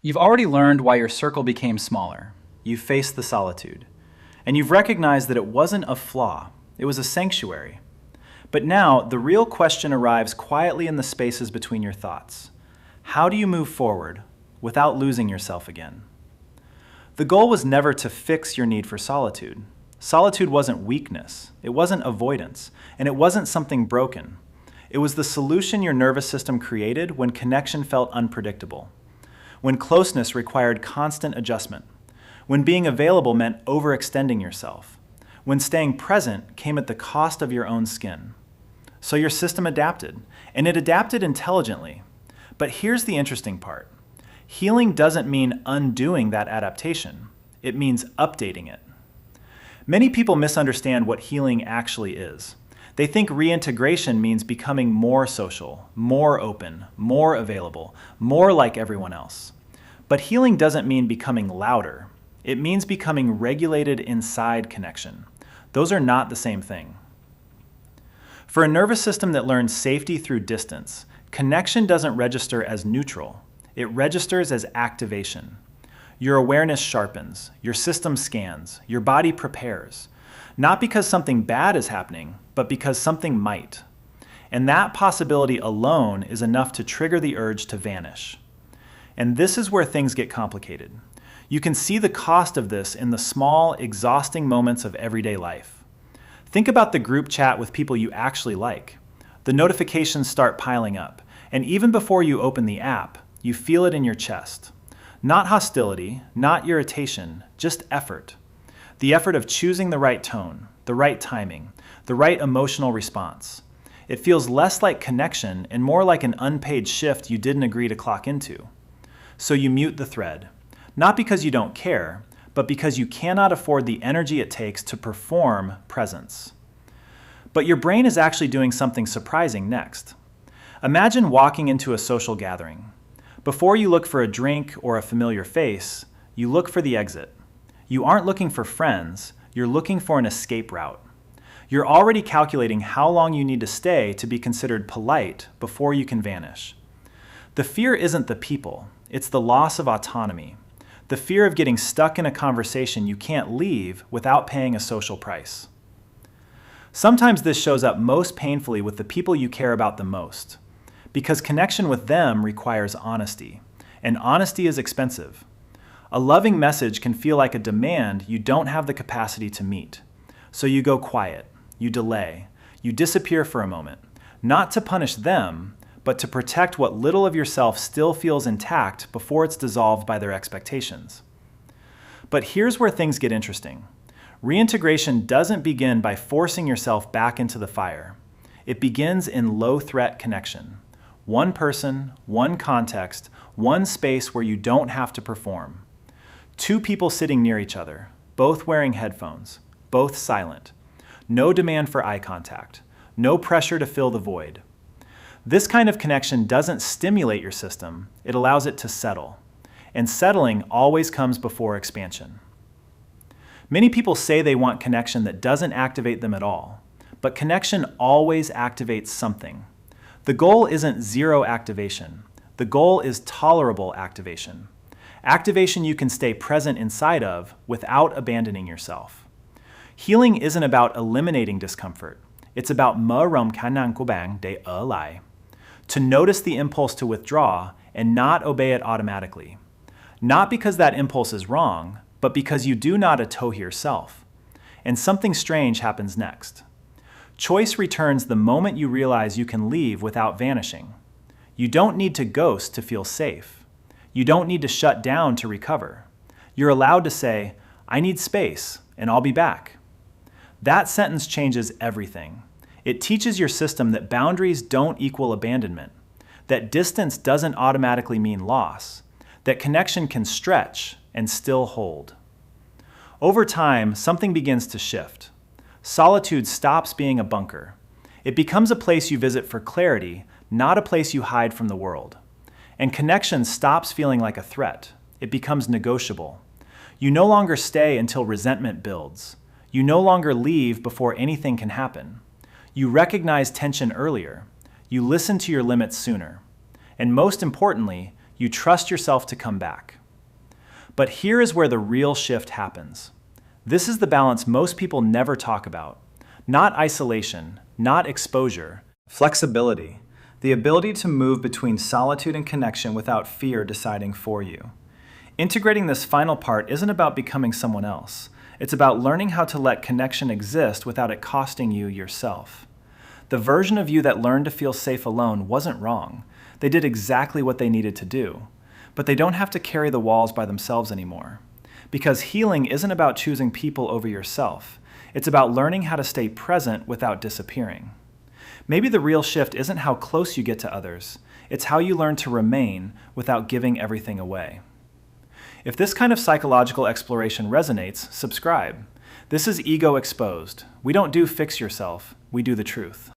You've already learned why your circle became smaller. You've faced the solitude. And you've recognized that it wasn't a flaw, it was a sanctuary. But now, the real question arrives quietly in the spaces between your thoughts. How do you move forward without losing yourself again? The goal was never to fix your need for solitude. Solitude wasn't weakness, it wasn't avoidance, and it wasn't something broken. It was the solution your nervous system created when connection felt unpredictable, when closeness required constant adjustment, when being available meant overextending yourself, when staying present came at the cost of your own skin. So your system adapted, and it adapted intelligently. But here's the interesting part. Healing doesn't mean undoing that adaptation. It means updating it. Many people misunderstand what healing actually is. They think reintegration means becoming more social, more open, more available, more like everyone else. But healing doesn't mean becoming louder. It means becoming regulated inside connection. Those are not the same thing. For a nervous system that learns safety through distance, connection doesn't register as neutral. It registers as activation. Your awareness sharpens, your system scans, your body prepares. Not because something bad is happening, but because something might. And that possibility alone is enough to trigger the urge to vanish. And this is where things get complicated. You can see the cost of this in the small, exhausting moments of everyday life. Think about the group chat with people you actually like. The notifications start piling up, and even before you open the app, you feel it in your chest. Not hostility, not irritation, just effort. The effort of choosing the right tone, the right timing, the right emotional response. It feels less like connection and more like an unpaid shift you didn't agree to clock into. So you mute the thread, not because you don't care, but because you cannot afford the energy it takes to perform presence. But your brain is actually doing something surprising next. Imagine walking into a social gathering. Before you look for a drink or a familiar face, you look for the exit. You aren't looking for friends, you're looking for an escape route. You're already calculating how long you need to stay to be considered polite before you can vanish. The fear isn't the people, it's the loss of autonomy. The fear of getting stuck in a conversation you can't leave without paying a social price. Sometimes this shows up most painfully with the people you care about the most, because connection with them requires honesty, and honesty is expensive. A loving message can feel like a demand you don't have the capacity to meet. So you go quiet, you delay, you disappear for a moment, not to punish them, but to protect what little of yourself still feels intact before it's dissolved by their expectations. But here's where things get interesting. Reintegration doesn't begin by forcing yourself back into the fire. It begins in low-threat connection. One person, one context, one space where you don't have to perform. Two people sitting near each other, both wearing headphones, both silent. No demand for eye contact. No pressure to fill the void. This kind of connection doesn't stimulate your system, it allows it to settle. And settling always comes before expansion. Many people say they want connection that doesn't activate them at all, but connection always activates something. The goal isn't zero activation. The goal is tolerable activation. Activation you can stay present inside of without abandoning yourself. Healing isn't about eliminating discomfort. It's about to notice the impulse to withdraw and not obey it automatically. Not because that impulse is wrong, but because you do not atohe yourself. And something strange happens next. Choice returns the moment you realize you can leave without vanishing. You don't need to ghost to feel safe. You don't need to shut down to recover. You're allowed to say, I need space, and I'll be back. That sentence changes everything. It teaches your system that boundaries don't equal abandonment, that distance doesn't automatically mean loss, that connection can stretch and still hold. Over time, something begins to shift. Solitude stops being a bunker. It becomes a place you visit for clarity, not a place you hide from the world. And connection stops feeling like a threat. It becomes negotiable. You no longer stay until resentment builds. You no longer leave before anything can happen. You recognize tension earlier. You listen to your limits sooner. And most importantly, You trust yourself to come back. But here is where the real shift happens. This is the balance most people never talk about. Not isolation, not exposure, flexibility, the ability to move between solitude and connection without fear deciding for you. Integrating this final part isn't about becoming someone else. It's about learning how to let connection exist without it costing you yourself. The version of you that learned to feel safe alone wasn't wrong. They did exactly what they needed to do. But they don't have to carry the walls by themselves anymore. Because healing isn't about choosing people over yourself. It's about learning how to stay present without disappearing. Maybe the real shift isn't how close you get to others. It's how you learn to remain without giving everything away. If this kind of psychological exploration resonates, subscribe. This is Ego Exposed. We don't do fix yourself, we do the truth.